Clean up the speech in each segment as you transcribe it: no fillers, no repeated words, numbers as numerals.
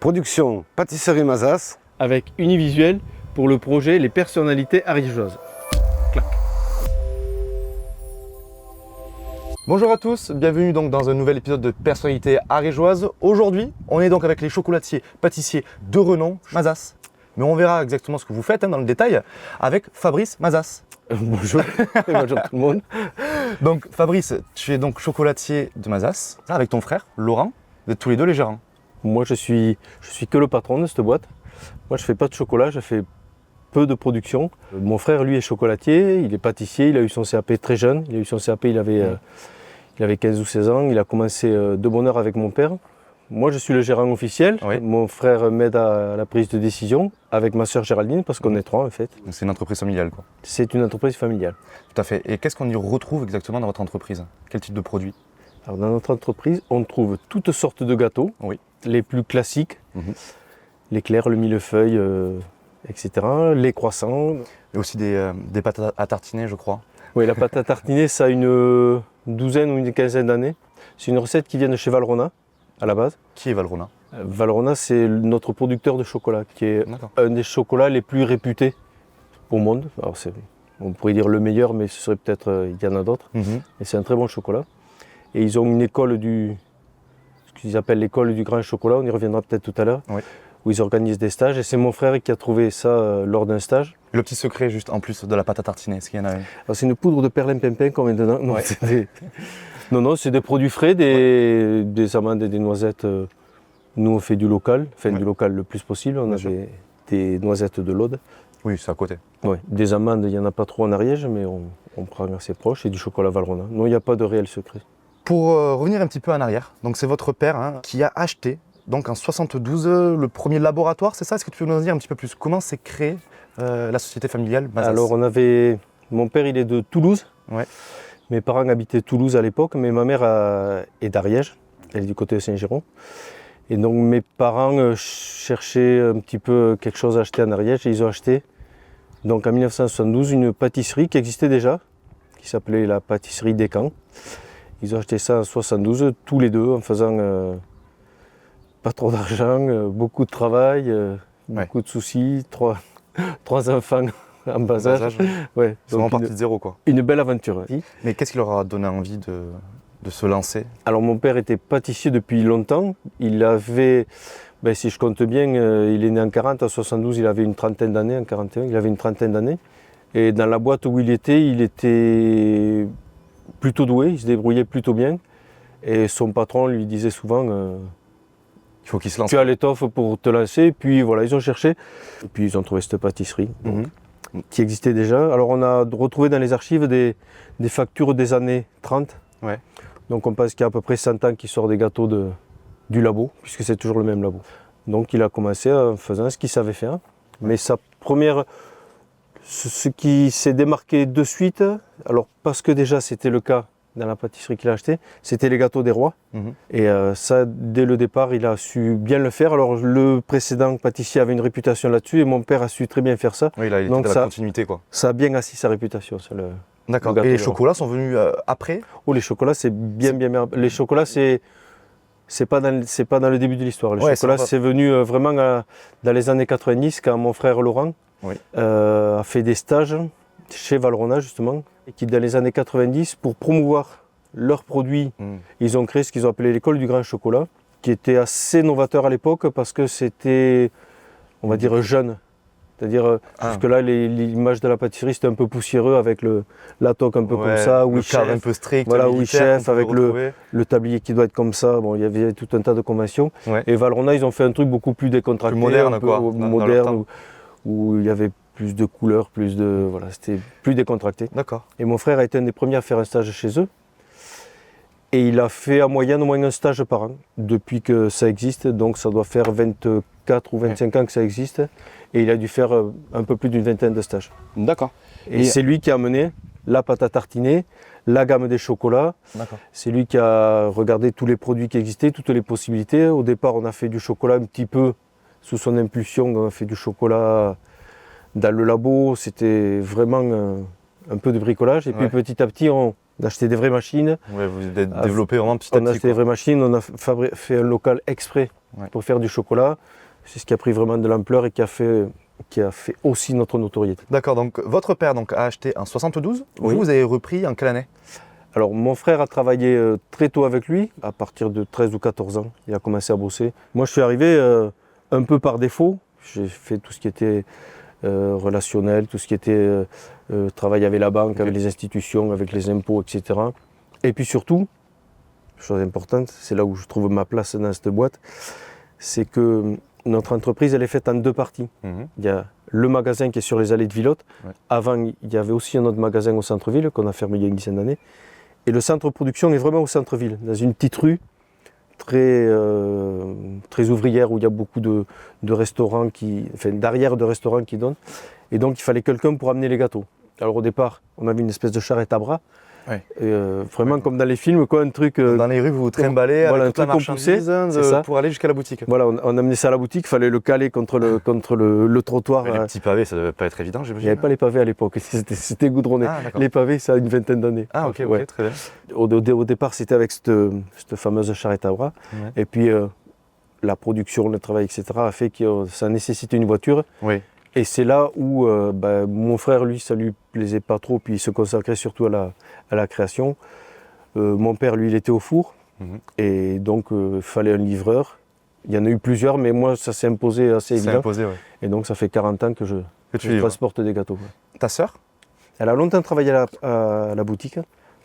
Production Pâtisserie Mazas. Avec Univisuel pour le projet Les personnalités ariégeoises. Clac. Bonjour à tous, bienvenue donc dans un nouvel épisode de Personnalités ariégeoises. Aujourd'hui, on est donc avec les chocolatiers pâtissiers de renom Mazas. Mais on verra exactement ce que vous faites dans le détail avec Fabrice Mazas. Bonjour et bonjour tout le monde. Donc Fabrice, tu es donc chocolatier de Mazas avec ton frère Laurent, vous êtes tous les deux les gérants. Moi je suis que le patron de cette boîte. Moi je fais pas de chocolat, je fais peu de production. Mon frère lui est chocolatier, il est pâtissier, il a eu son CAP très jeune. Il a eu son CAP, il avait 15 ou 16 ans, il a commencé de bonne heure avec mon père. Moi je suis le gérant officiel, Oui. Mon frère m'aide à la prise de décision avec ma sœur Géraldine parce qu'on est trois en fait. Donc c'est une entreprise familiale quoi. C'est une entreprise familiale. Tout à fait. Et qu'est-ce qu'on y retrouve exactement dans votre entreprise? Quel type de produit? Alors dans notre entreprise, on trouve toutes sortes de gâteaux, Oui. Les plus classiques, l'éclair, le millefeuille, etc., les croissants. Et aussi des pâtes à tartiner je crois. Oui, la pâte à tartiner, ça a une douzaine ou une quinzaine d'années. C'est une recette qui vient de chez Valrhona, à la base. Qui est Valrhona? Valrhona, c'est notre producteur de chocolat, qui est D'accord. un des chocolats les plus réputés au monde. Alors on pourrait dire le meilleur, mais ce serait peut-être, il y en a d'autres. Et c'est un très bon chocolat. Et ils ont une école ce qu'ils appellent l'école du grand chocolat, on y reviendra peut-être tout à l'heure, Oui. où ils organisent des stages. Et c'est mon frère qui a trouvé ça lors d'un stage. Le petit secret juste en plus de la pâte à tartiner, est-ce qu'il y en a une? Alors, c'est une poudre de perlimpinpin qu'on met dedans. Non, Ouais. non, c'est des produits frais, des amandes et des noisettes. Nous, on fait du local, du local le plus possible. On Bien a sûr. des noisettes de l'Aude. Oui, c'est à côté. Ouais. Des amandes, il n'y en a pas trop en Ariège, mais on prend assez proche. Et du chocolat Valrhona. Non, il n'y a pas de réel secret. Pour revenir un petit peu en arrière, donc c'est votre père qui a acheté donc en 72 le premier laboratoire, c'est ça? Est-ce que tu peux nous en dire un petit peu plus? Comment s'est créée la société familiale Mazas? Alors, mon père, il est de Toulouse. Ouais. Mes parents habitaient Toulouse à l'époque, mais ma mère est d'Ariège. Elle est du côté de Saint-Girons. Et donc, mes parents cherchaient un petit peu quelque chose à acheter en Ariège et ils ont acheté, donc en 1972, une pâtisserie qui existait déjà, qui s'appelait la pâtisserie Descamps. Ils ont acheté ça en 72, tous les deux, en faisant pas trop d'argent, beaucoup de travail, beaucoup de soucis, trois enfants en bas âge. Ouais, C'est vraiment parti de zéro quoi. Une belle aventure. Mais qu'est-ce qui leur a donné envie de se lancer? Alors mon père était pâtissier depuis longtemps. Il avait, si je compte bien, il est né en 40, en 72 il avait une trentaine d'années, en 41 il avait une trentaine d'années. Et dans la boîte où il était plutôt doué, il se débrouillait plutôt bien. Et son patron lui disait souvent Il faut qu'ils se lancent. tu as l'étoffe pour te lancer. Et puis voilà, ils ont cherché. Et puis ils ont trouvé cette pâtisserie qui existait déjà. Alors on a retrouvé dans les archives des factures des années 30. Ouais. Donc on pense qu'il y a à peu près 100 ans qu'il sort des gâteaux du labo, puisque c'est toujours le même labo. Donc il a commencé en faisant ce qu'il savait faire. Mais sa première, ce qui s'est démarqué de suite, alors parce que déjà c'était le cas dans la pâtisserie qu'il a acheté, c'était les gâteaux des rois. Et ça, dès le départ, il a su bien le faire. Alors le précédent pâtissier avait une réputation là-dessus et mon père a su très bien faire ça. Oui, là, il était Donc dans la continuité quoi. Ça a bien assis sa réputation. Ça, D'accord. le gâteau Et les des rois. chocolats sont venus après? Oh, les chocolats, c'est bien. Les chocolats, c'est pas dans le début de l'histoire. Les chocolats, c'est venu vraiment dans les années 90, quand mon frère Laurent a fait des stages chez Valrhona, justement, et qui, dans les années 90, pour promouvoir leurs produits, ils ont créé ce qu'ils ont appelé l'école du grand chocolat, qui était assez novateur à l'époque parce que c'était, on va dire, jeune. C'est-à-dire, jusque-là, l'image de la pâtisserie, c'était un peu poussiéreux avec la toque un peu comme ça, le cadre un peu strict, voilà, oui, militaire, chef, avec le tablier qui doit être comme ça. Bon, il y avait tout un tas de conventions. Ouais. Et Valrhona, ils ont fait un truc beaucoup plus décontracté, Plus moderne, un peu quoi, moderne, où il y avait plus de couleurs, voilà, c'était plus décontracté. D'accord. Et mon frère a été un des premiers à faire un stage chez eux. Et il a fait en moyenne au moins un stage par an, depuis que ça existe. Donc ça doit faire 24 ou 25 ans que ça existe. Et il a dû faire un peu plus d'une vingtaine de stages. D'accord. Et c'est lui qui a amené la pâte à tartiner, la gamme des chocolats. D'accord. C'est lui qui a regardé tous les produits qui existaient, toutes les possibilités. Au départ, on a fait du chocolat un petit peu sous son impulsion. On a fait du chocolat dans le labo. C'était vraiment un peu de bricolage. Et puis petit à petit, d'acheter des vraies machines. Ouais, vous êtes développé vraiment petit à petit. On a acheté des vraies machines, on a fait un local exprès pour faire du chocolat. C'est ce qui a pris vraiment de l'ampleur et qui a fait aussi notre notoriété. D'accord, donc votre père a acheté en 72, Oui. Vous avez repris en quelle année? Alors mon frère a travaillé très tôt avec lui, à partir de 13 ou 14 ans, il a commencé à bosser. Moi je suis arrivé un peu par défaut, j'ai fait tout ce qui était relationnel, tout ce qui était travail avec la banque, avec les institutions, avec les impôts, etc. Et puis surtout, chose importante, c'est là où je trouve ma place dans cette boîte, c'est que notre entreprise elle est faite en deux parties. Il y a le magasin qui est sur les allées de Villotte. Avant, il y avait aussi un autre magasin au centre-ville qu'on a fermé il y a une dizaine d'années. Et le centre de production est vraiment au centre-ville, dans une petite rue très ouvrière où il y a beaucoup de restaurants, d'arrières de restaurants qui donnent. Et donc il fallait quelqu'un pour amener les gâteaux. Alors au départ, on avait une espèce de charrette à bras. Vraiment comme dans les films, un truc... dans les rues, vous vous trimballez avec toute la marchandise pour aller jusqu'à la boutique. Voilà, on amenait ça à la boutique, il fallait le caler contre le trottoir. Mais les petits pavés, ça ne devait pas être évident, j'imagine. Il n'y avait pas les pavés à l'époque, c'était goudronné. Les pavés, ça a une vingtaine d'années. Ah ok, très bien. Au départ, c'était avec cette fameuse charrette à bras. Et puis la production, le travail, etc. a fait que ça nécessitait une voiture. Et c'est là où mon frère, lui, ça lui plaisait pas trop, puis il se consacrait surtout à la création. Mon père, lui, il était au four, et donc il fallait un livreur. Il y en a eu plusieurs, mais moi, ça s'est imposé assez évident. Et donc ça fait 40 ans que je transporte des gâteaux. Ta sœur? Elle a longtemps travaillé à la boutique,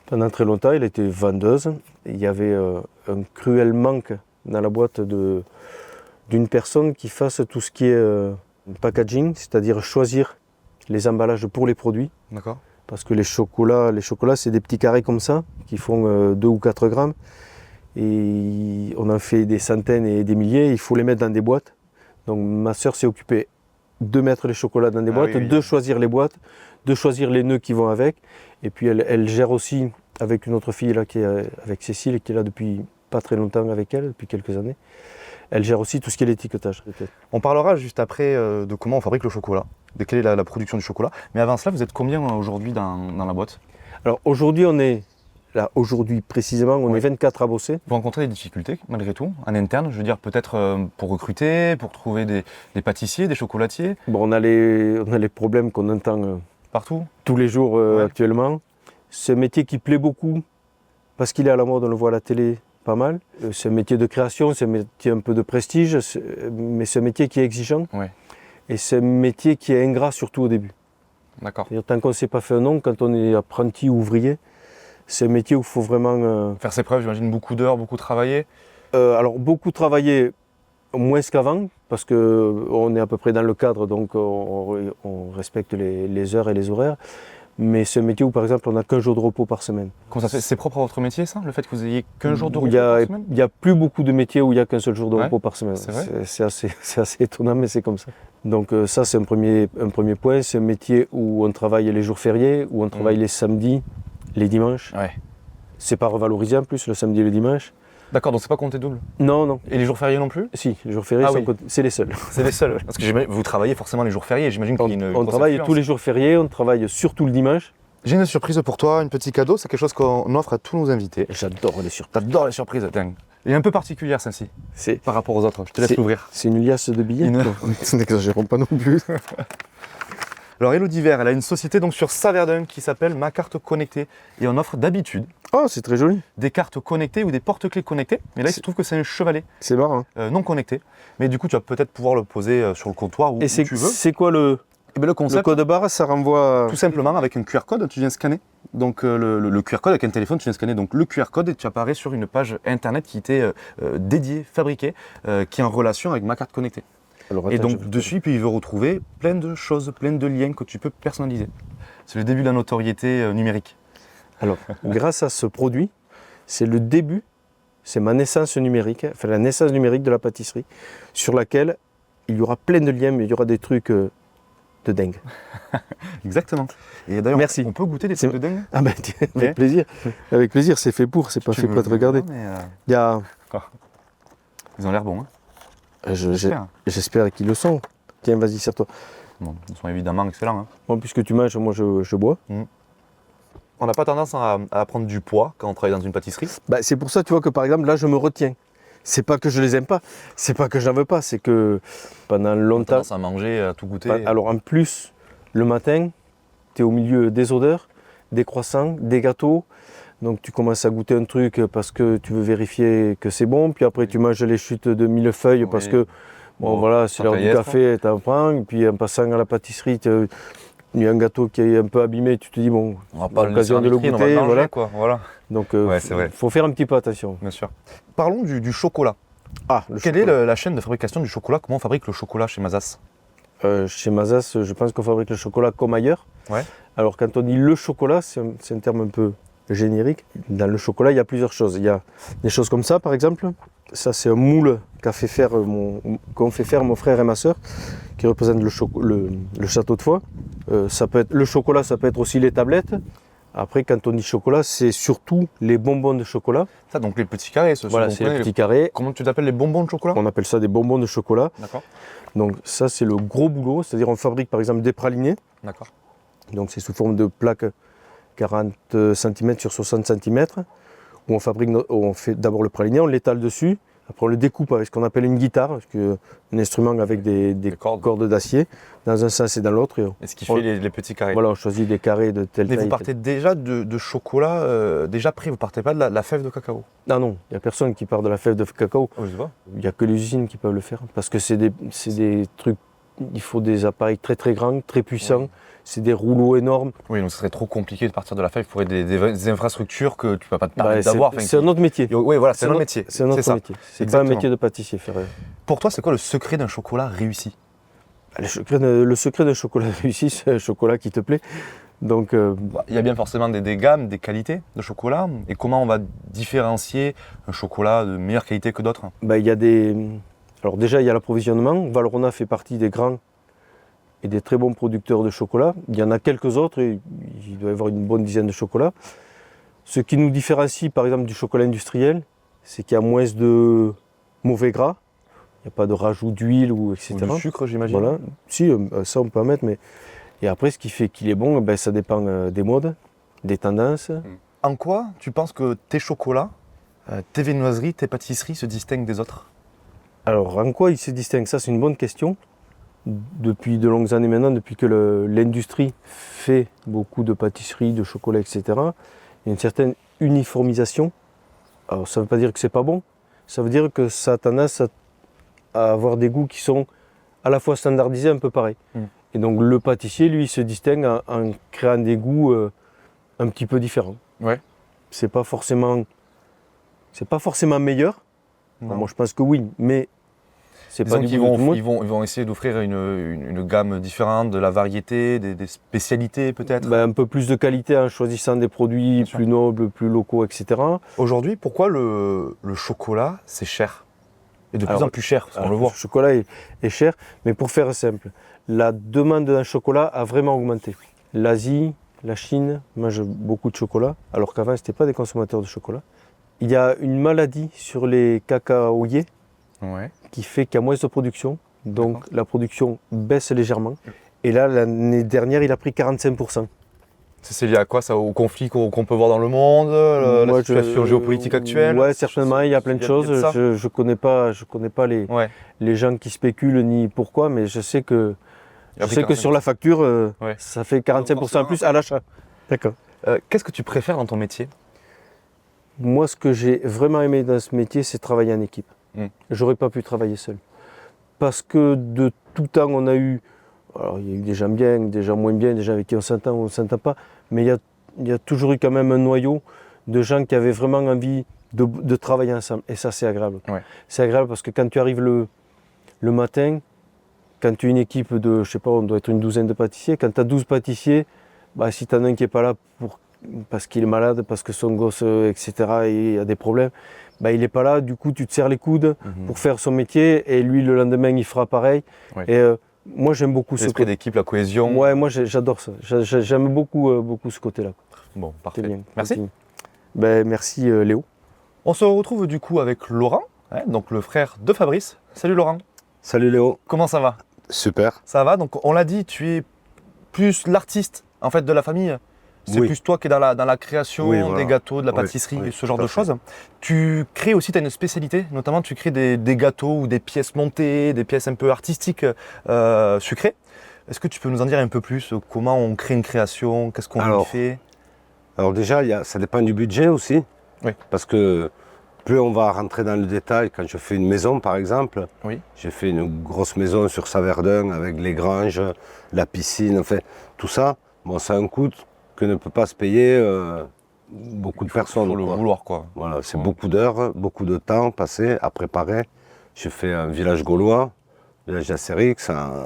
pendant très longtemps, elle était vendeuse. Il y avait un cruel manque dans la boîte d'une personne qui fasse tout ce qui est... packaging, c'est-à-dire choisir les emballages pour les produits. D'accord. Parce que les chocolats c'est des petits carrés comme ça, qui font 2 ou 4 grammes. Et on en fait des centaines et des milliers, il faut les mettre dans des boîtes. Donc ma sœur s'est occupée de mettre les chocolats dans des boîtes, de choisir les boîtes, de choisir les nœuds qui vont avec. Et puis elle gère aussi avec une autre fille, là, avec Cécile, qui est là depuis pas très longtemps avec elle, depuis quelques années. Elle gère aussi tout ce qui est l'étiquetage. On parlera juste après de comment on fabrique le chocolat, de quelle est la production du chocolat. Mais avant cela, vous êtes combien aujourd'hui dans la boîte? Alors aujourd'hui, aujourd'hui précisément, on est 24 à bosser. Vous rencontrez des difficultés malgré tout, en interne, je veux dire peut-être pour recruter, pour trouver des pâtissiers, des chocolatiers? Bon, on a les problèmes qu'on entend partout, tous les jours actuellement. C'est un métier qui plaît beaucoup parce qu'il est à la mode, on le voit à la télé. Pas mal. C'est un métier de création, c'est un métier un peu de prestige, mais c'est un métier qui est exigeant. Et c'est un métier qui est ingrat surtout au début. D'accord. Tant qu'on ne s'est pas fait un nom, quand on est apprenti ou ouvrier, c'est un métier où il faut vraiment... faire ses preuves, j'imagine beaucoup d'heures, beaucoup travailler. Alors beaucoup travailler, moins qu'avant, parce qu'on est à peu près dans le cadre, donc on respecte les heures et les horaires. Mais c'est un métier où, par exemple, on n'a qu'un jour de repos par semaine. Comment ça se fait? C'est propre à votre métier, ça? Le fait que vous ayez qu'un jour de repos par semaine? Il n'y a plus beaucoup de métiers où il n'y a qu'un seul jour de repos par semaine. C'est vrai? C'est assez étonnant, mais c'est comme ça. Donc ça, c'est un premier point. C'est un métier où on travaille les jours fériés, où on travaille les samedis, les dimanches. C'est pas revalorisé en plus, le samedi et le dimanche. D'accord, donc c'est pas compté double? Non. Et les jours fériés non plus? Si, les jours fériés, c'est les seuls. C'est les seuls, parce que vous travaillez forcément les jours fériés, j'imagine qu'il y a une On travaille tous les jours fériés, on travaille surtout le dimanche. J'ai une surprise pour toi, un petit cadeau, c'est quelque chose qu'on offre à tous nos invités. J'adore les surprises. T'adores les surprises, dingue. Elle est un peu particulière celle-ci, par rapport aux autres, je te laisse l'ouvrir. C'est une liasse de billets. N'exagérons pas non plus. Alors Elodie Vert, elle a une société donc sur Saverdun qui s'appelle Ma Carte Connectée et on offre d'habitude c'est très joli. Des cartes connectées ou des porte-clés connectés. Mais là il se trouve que c'est un chevalet. C'est marrant. Non connecté. Mais du coup tu vas peut-être pouvoir le poser sur le comptoir où tu veux. C'est quoi le concept? Le code barre, ça renvoie... Tout simplement avec un QR code, tu viens scanner. Donc le QR code avec un téléphone, tu viens scanner donc le QR code et tu apparais sur une page internet qui était dédiée, fabriquée, qui est en relation avec Ma Carte Connectée. Et donc dessus, puis il veut retrouver plein de choses, plein de liens que tu peux personnaliser. C'est le début de la notoriété numérique. Alors, grâce à ce produit, c'est le début, c'est ma naissance numérique, enfin la naissance numérique de la pâtisserie, sur laquelle il y aura plein de liens, mais il y aura des trucs de dingue. Exactement. Et d'ailleurs, merci. On peut goûter des trucs de dingue? Ah ben, avec plaisir. Avec plaisir, c'est fait pour, c'est pas fait pour te regarder. Il y a... Ils ont l'air bons, hein? J'espère qu'ils le sont. Tiens, vas-y, serre-toi. Bon, ils sont évidemment excellents. Hein. Bon, puisque tu manges, moi je bois. On n'a pas tendance à prendre du poids quand on travaille dans une pâtisserie. C'est pour ça, tu vois, que par exemple, là, je me retiens. C'est pas que je les aime pas, c'est pas que j'en veux pas, c'est que pendant longtemps... On a tendance à manger, à tout goûter. Alors en plus, le matin, tu es au milieu des odeurs, des croissants, des gâteaux. Donc tu commences à goûter un truc parce que tu veux vérifier que c'est bon. Puis après, tu manges les chutes de millefeuilles parce que voilà, c'est l'heure du café, tu en prends. Et puis en passant à la pâtisserie, il y a un gâteau qui est un peu abîmé, tu te dis, bon, on n'a pas l'occasion de le goûter. On va le manger, quoi. Voilà. Donc il faut faire un petit peu attention. Bien sûr. Parlons du chocolat. Quelle est la chaîne de fabrication du chocolat? Comment on fabrique le chocolat chez Mazas? Chez Mazas, je pense qu'on fabrique le chocolat comme ailleurs. Ouais. Alors quand on dit le chocolat, c'est un terme un peu générique. Dans le chocolat, il y a plusieurs choses. Il y a des choses comme ça, par exemple. Ça, c'est un moule qu'ont fait faire mon frère et ma soeur, qui représente le château de Foix. Le chocolat, ça peut être aussi les tablettes. Après, quand on dit chocolat, c'est surtout les bonbons de chocolat. Ça, donc les petits carrés, Voilà, c'est les petits carrés. Comment tu t'appelles, les bonbons de chocolat? On appelle ça des bonbons de chocolat. D'accord. Donc ça, c'est le gros boulot. C'est-à-dire, on fabrique par exemple des pralinés. D'accord. Donc c'est sous forme de plaques 40 cm sur 60 cm. Où on fait d'abord le praliné, on l'étale dessus. Après, on le découpe avec ce qu'on appelle une guitare, un instrument avec des cordes d'acier, dans un sens et dans l'autre. Et ce qui fait les petits carrés. Voilà, on choisit des carrés de telle taille. Mais vous partez déjà de chocolat déjà pris, vous partez pas de la fève de cacao? Non, il n'y a personne qui part de la fève de cacao. Oh, je vois. Il n'y a que les usines qui peuvent le faire. Parce que c'est des trucs, il faut des appareils très très grands, très puissants. Oui. C'est des rouleaux énormes. Oui, donc ce serait trop compliqué de partir de la fève. Il faudrait des infrastructures que tu ne vas pas te permettre d'avoir. C'est un autre métier. Oui, voilà, c'est un autre métier. C'est un autre métier. C'est pas un métier de pâtissier. Pour toi, c'est quoi le secret d'un chocolat réussi? Le secret d'un chocolat réussi, c'est un chocolat qui te plaît. Donc, il y a bien forcément des gammes, des qualités de chocolat. Et comment on va différencier un chocolat de meilleure qualité que d'autres? Alors déjà, il y a l'approvisionnement. Valrhona fait partie des grands et des très bons producteurs de chocolat. Il y en a quelques autres, et il doit y avoir une bonne dizaine de chocolats. Ce qui nous différencie par exemple du chocolat industriel, c'est qu'il y a moins de mauvais gras, il n'y a pas de rajout d'huile ou etc. Ou du sucre, j'imagine. Voilà. Si, ça on peut en mettre, mais... Et après, ce qui fait qu'il est bon, ça dépend des modes, des tendances. En quoi tu penses que tes chocolats, tes viennoiseries, tes pâtisseries se distinguent des autres? Alors, en quoi ils se distinguent? Ça, c'est une bonne question. Depuis de longues années maintenant, depuis que l'industrie fait beaucoup de pâtisseries, de chocolat, etc., il y a une certaine uniformisation. Alors ça ne veut pas dire que c'est pas bon, ça veut dire que ça a tendance à avoir des goûts qui sont à la fois standardisés, un peu pareils. Et donc le pâtissier, lui, se distingue en créant des goûts un petit peu différents. Ouais. C'est pas forcément meilleur. Alors, moi je pense que oui, mais c'est pas du ils vont essayer d'offrir une gamme différente, de la variété, des spécialités peut-être. Un peu plus de qualité en choisissant des produits plus nobles, plus locaux, etc. Aujourd'hui, pourquoi le chocolat, c'est cher? Et de plus en plus cher, parce qu'on le voit. Le chocolat est cher, mais pour faire simple, la demande d'un chocolat a vraiment augmenté. L'Asie, la Chine mangent beaucoup de chocolat, alors qu'avant, ce n'étaient pas des consommateurs de chocolat. Il y a une maladie sur les cacaoyers qui fait qu'il y a moins de production, donc la production baisse légèrement. Et là, l'année dernière, il a pris 45%. C'est lié à quoi ça? Au conflit qu'on peut voir dans le monde, la situation géopolitique actuelle? Oui, certainement, il y a plein de choses. Je connais pas les gens qui spéculent ni pourquoi, mais je sais que sur la facture, ça fait 45% en plus à l'achat. D'accord. Qu'est-ce que tu préfères dans ton métier? Moi, ce que j'ai vraiment aimé dans ce métier, c'est travailler en équipe. J'aurais pas pu travailler seul. Parce que de tout temps, on a eu... Alors, il y a eu des gens bien, des gens moins bien, des gens avec qui on s'entend ou on ne s'entend pas, mais il y a toujours eu quand même un noyau de gens qui avaient vraiment envie de travailler ensemble. Et ça, c'est agréable. Ouais. C'est agréable parce que quand tu arrives le matin, quand tu as une équipe de, je sais pas, on doit être une douzaine de pâtissiers, quand tu as 12 pâtissiers, si tu en as un qui n'est pas là parce qu'il est malade, parce que son gosse, etc., il a des problèmes, il n'est pas là, du coup, tu te serres les coudes pour faire son métier, et lui, le lendemain, il fera pareil. Ouais. Et moi, j'aime beaucoup ce côté. L'esprit d'équipe, la cohésion. Ouais, moi, j'adore ça. J'aime beaucoup ce côté-là. Bon, parfait. Bien. Merci. Merci, Léo. On se retrouve du coup avec Laurent, donc le frère de Fabrice. Salut Laurent. Salut Léo. Comment ça va? Super. Ça va, donc on l'a dit, tu es plus l'artiste en fait de la famille. c'est plus toi qui es dans la création des gâteaux, de la pâtisserie, ce genre de choses. Tu crées aussi, tu as une spécialité, notamment tu crées des gâteaux ou des pièces montées, des pièces un peu artistiques sucrées. Est-ce que tu peux nous en dire un peu plus? Comment on crée une création? Qu'est-ce qu'on y fait? Alors déjà, ça dépend du budget aussi. Oui. Parce que plus on va rentrer dans le détail, quand je fais une maison par exemple, j'ai fait une grosse maison sur Saverdun avec les granges, la piscine, enfin tout ça, ça a un coût que ne peut pas se payer beaucoup de personnes. Il faut le vouloir quoi. Voilà, c'est beaucoup d'heures, beaucoup de temps passé à préparer. J'ai fait un village gaulois, village d'Astérix, un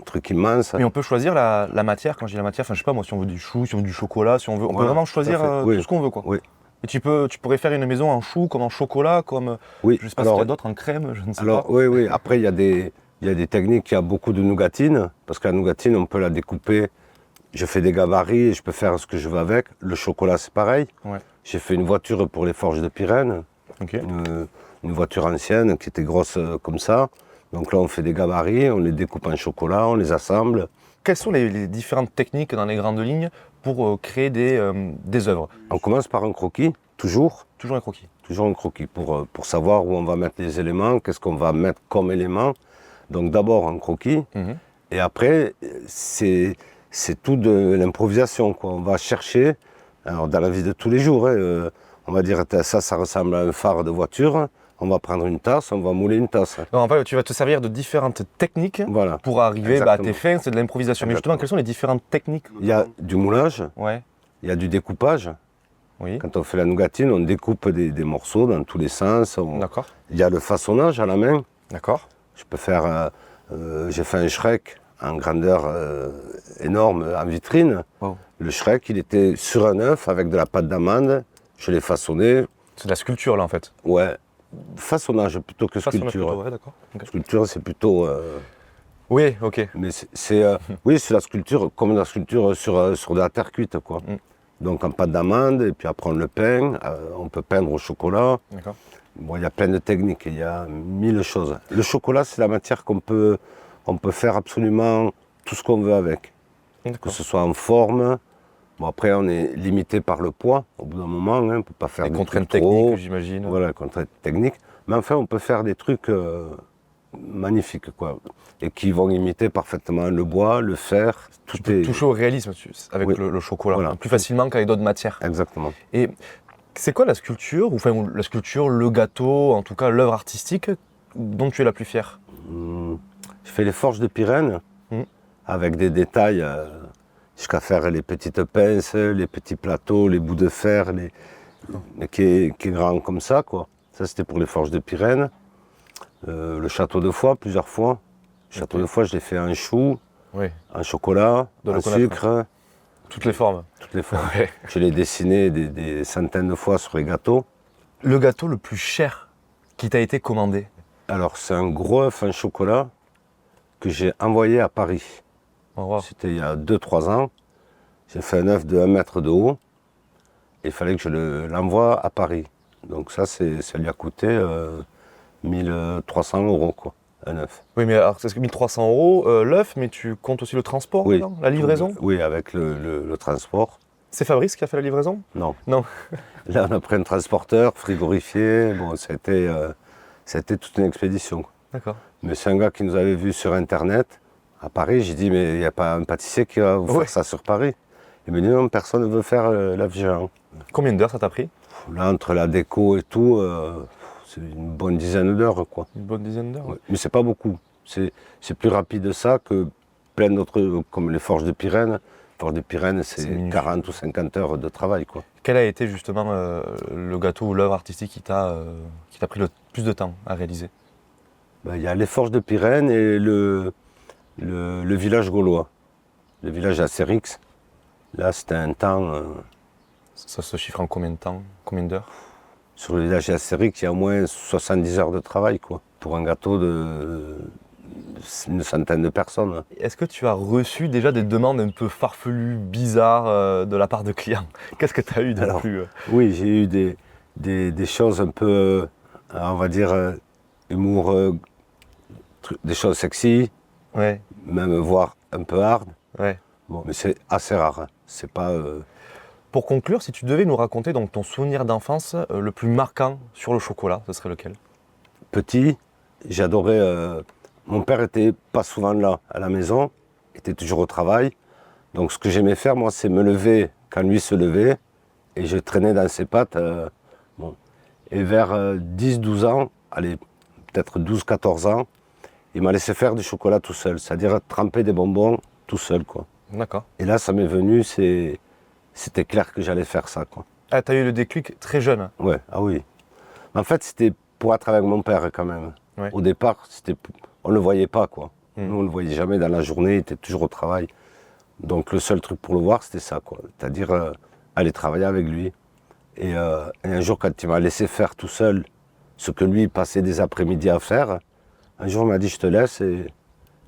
truc immense. Mais on peut choisir la matière, quand je dis la matière, enfin je sais pas moi, si on veut du chou, si on veut du chocolat, si on veut, on peut vraiment choisir tout ce qu'on veut quoi. Oui. Et tu pourrais faire une maison en chou, comme en chocolat, comme je sais pas ce qu'il y a d'autre, en crème, je ne sais pas. Oui. Après il y a des techniques, il y a beaucoup de nougatine, parce que la nougatine on peut la découper. Je fais des gabarits et je peux faire ce que je veux avec. Le chocolat c'est pareil. Ouais. J'ai fait une voiture pour les forges de Pyrène, une voiture ancienne qui était grosse comme ça. Donc là on fait des gabarits, on les découpe en chocolat, on les assemble. Quelles sont les différentes techniques dans les grandes lignes pour créer des œuvres? On commence par un croquis, toujours. Toujours un croquis. Toujours un croquis, pour savoir où on va mettre les éléments, qu'est-ce qu'on va mettre comme élément. Donc d'abord un croquis, et après c'est tout de l'improvisation, quoi. On va chercher, alors dans la vie de tous les jours, on va dire ça ressemble à un phare de voiture. On va prendre une tasse, on va mouler une tasse. Donc, en fait, tu vas te servir de différentes techniques pour arriver à tes fins, c'est de l'improvisation. Mais justement, quelles sont les différentes techniques? Il y a du moulage, il y a du découpage. Oui. Quand on fait la nougatine, on découpe des morceaux dans tous les sens. D'accord. Il y a le façonnage à la main. D'accord. Je peux faire, j'ai fait un Shrek en grandeur énorme en vitrine. Wow. Le Shrek, il était sur un œuf avec de la pâte d'amande. Je l'ai façonné. C'est de la sculpture là en fait. Ouais. Façonnage plutôt que sculpture. Plutôt, d'accord. Okay. Sculpture, c'est plutôt. Oui, ok. Mais c'est la sculpture comme la sculpture sur de la terre cuite, quoi. Donc en pâte d'amande, et puis après on le peint. On peut peindre au chocolat. D'accord. Bon, il y a plein de techniques, il y a 1000 choses. Le chocolat, c'est la matière qu'on peut faire absolument tout ce qu'on veut avec. Que ce soit en forme. Bon, après, on est limité par le poids, au bout d'un moment, on ne peut pas faire des contraintes techniques, j'imagine. Voilà, contraintes techniques. Mais enfin, on peut faire des trucs magnifiques, quoi. Et qui vont imiter parfaitement le bois, le fer. Tu peux toucher au réalisme avec le chocolat, voilà. Plus facilement qu'avec d'autres matières. Exactement. Et c'est quoi la sculpture, le gâteau, en tout cas l'œuvre artistique dont tu es la plus fière? Je fais les forges de Pyrène, avec des détails... jusqu'à faire les petites pinces, les petits plateaux, les bouts de fer, qui est grand comme ça, quoi. Ça, c'était pour les forges de Pyrène. Le château de Foix, plusieurs fois. Le château de Foix, je l'ai fait en chou, en chocolat, en sucre. Toutes les formes. Toutes les formes. Je l'ai dessiné des centaines de fois sur les gâteaux. Le gâteau le plus cher qui t'a été commandé? Alors, c'est un gros œuf en chocolat que j'ai envoyé à Paris. C'était il y a 2-3 ans. J'ai fait un œuf de 1 mètre de haut. Il fallait que je l'envoie à Paris. Donc ça lui a coûté 1300 €, quoi, un œuf. Oui, mais alors c'est 1300 € l'œuf, mais tu comptes aussi le transport, non, la livraison? Oui, avec le transport. C'est Fabrice qui a fait la livraison? Non. Non. Là, on a pris un transporteur frigorifié. Bon, ça a été toute une expédition. D'accord. Mais c'est un gars qui nous avait vu sur Internet. À Paris, j'ai dit, mais il n'y a pas un pâtissier qui va vous faire ça sur Paris? Il me dit, non, personne ne veut faire l'œuf géant. Combien d'heures ça t'a pris? Là, entre la déco et tout, c'est une bonne dizaine d'heures, quoi. Une bonne dizaine d'heures? Ouais. Mais c'est pas beaucoup. C'est plus rapide ça que plein d'autres, comme les forges de Pyrène. Les forges de Pyrène, c'est 40 ou 50 heures de travail, quoi. Quel a été justement le gâteau ou l'œuvre artistique qui t'a pris le plus de temps à réaliser? Il y a les forges de Pyrène et le village gaulois, le village d'Astérix. Là, c'était un temps... Ça se chiffre en combien de temps? Combien d'heures? Sur le village d'Astérix, il y a au moins 70 heures de travail, quoi, pour un gâteau d'une centaine de personnes. Est-ce que tu as reçu déjà des demandes un peu farfelues, bizarres de la part de clients? Qu'est-ce que tu as eu de plus... Oui, j'ai eu des choses un peu, on va dire, humour, des choses sexy. Ouais. Même voire un peu hard. Ouais. Bon, mais c'est assez rare. C'est pas... Pour conclure, si tu devais nous raconter donc, ton souvenir d'enfance le plus marquant sur le chocolat, ce serait lequel? Petit, j'adorais... mon père était pas souvent là à la maison, était toujours au travail. Donc ce que j'aimais faire, moi, c'est me lever quand lui se levait. Et je traînais dans ses pattes. Bon. Et vers 10-12 ans, allez, peut-être 12-14 ans, il m'a laissé faire du chocolat tout seul. C'est-à-dire tremper des bonbons tout seul, quoi. D'accord. Et là, ça m'est venu, c'était clair que j'allais faire ça, quoi. Ah, t'as eu le déclic très jeune. Ouais, ah oui. En fait, c'était pour être avec mon père, quand même. Ouais. Au départ, on ne le voyait pas, quoi. Nous, on ne le voyait jamais dans la journée, il était toujours au travail. Donc, le seul truc pour le voir, c'était ça, quoi. C'est-à-dire aller travailler avec lui. Et un jour, quand il m'a laissé faire tout seul ce que lui passait des après-midi à faire, un jour, il m'a dit, je te laisse. Et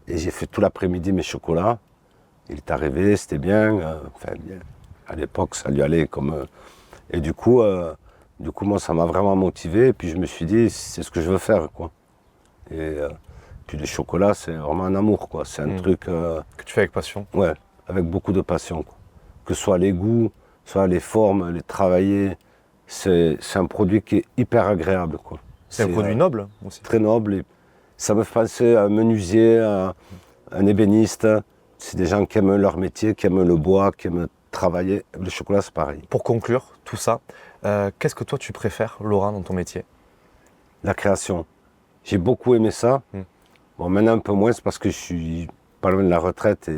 j'ai fait tout l'après-midi mes chocolats. Il est arrivé, c'était bien. Enfin, bien. À l'époque, ça lui allait comme... et du coup, moi, ça m'a vraiment motivé. Et puis, je me suis dit, c'est ce que je veux faire, quoi. Et puis, les chocolats, c'est vraiment un amour, quoi. C'est un truc... que tu fais avec passion. Ouais, avec beaucoup de passion, quoi. Que ce soit les goûts, soit les formes, les travailler. C'est un produit qui est hyper agréable, quoi. C'est un produit noble aussi. Très noble. Et ça me fait penser à un menuisier, à un ébéniste. C'est des gens qui aiment leur métier, qui aiment le bois, qui aiment travailler. Le chocolat, c'est pareil. Pour conclure tout ça, qu'est-ce que toi tu préfères, Laurent, dans ton métier? La création. J'ai beaucoup aimé ça. Bon, maintenant un peu moins, c'est parce que je suis pas loin de la retraite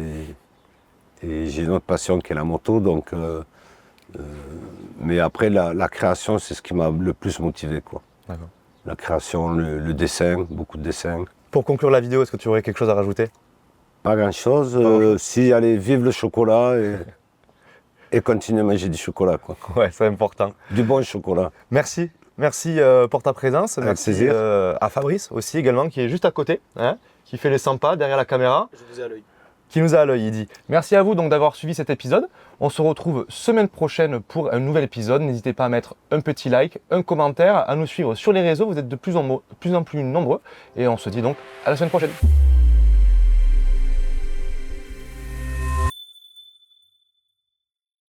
et j'ai une autre passion qui est la moto. Donc, mais après, la création, c'est ce qui m'a le plus motivé, quoi. D'accord. La création, le dessin, beaucoup de dessins. Pour conclure la vidéo, est-ce que tu aurais quelque chose à rajouter? Pas grand-chose. Si, allez, vive le chocolat et continuer à manger du chocolat, quoi. Ouais, c'est important. Du bon chocolat. Merci. Merci pour ta présence. Avec Merci plaisir. à Fabrice aussi également, qui est juste à côté, hein, qui fait les 100 pas derrière la caméra. Je vous ai à l'œil. Qui nous a à l'œil, il dit. Merci à vous donc d'avoir suivi cet épisode. On se retrouve semaine prochaine pour un nouvel épisode. N'hésitez pas à mettre un petit like, un commentaire, à nous suivre sur les réseaux. Vous êtes de plus en plus nombreux. Et on se dit donc à la semaine prochaine.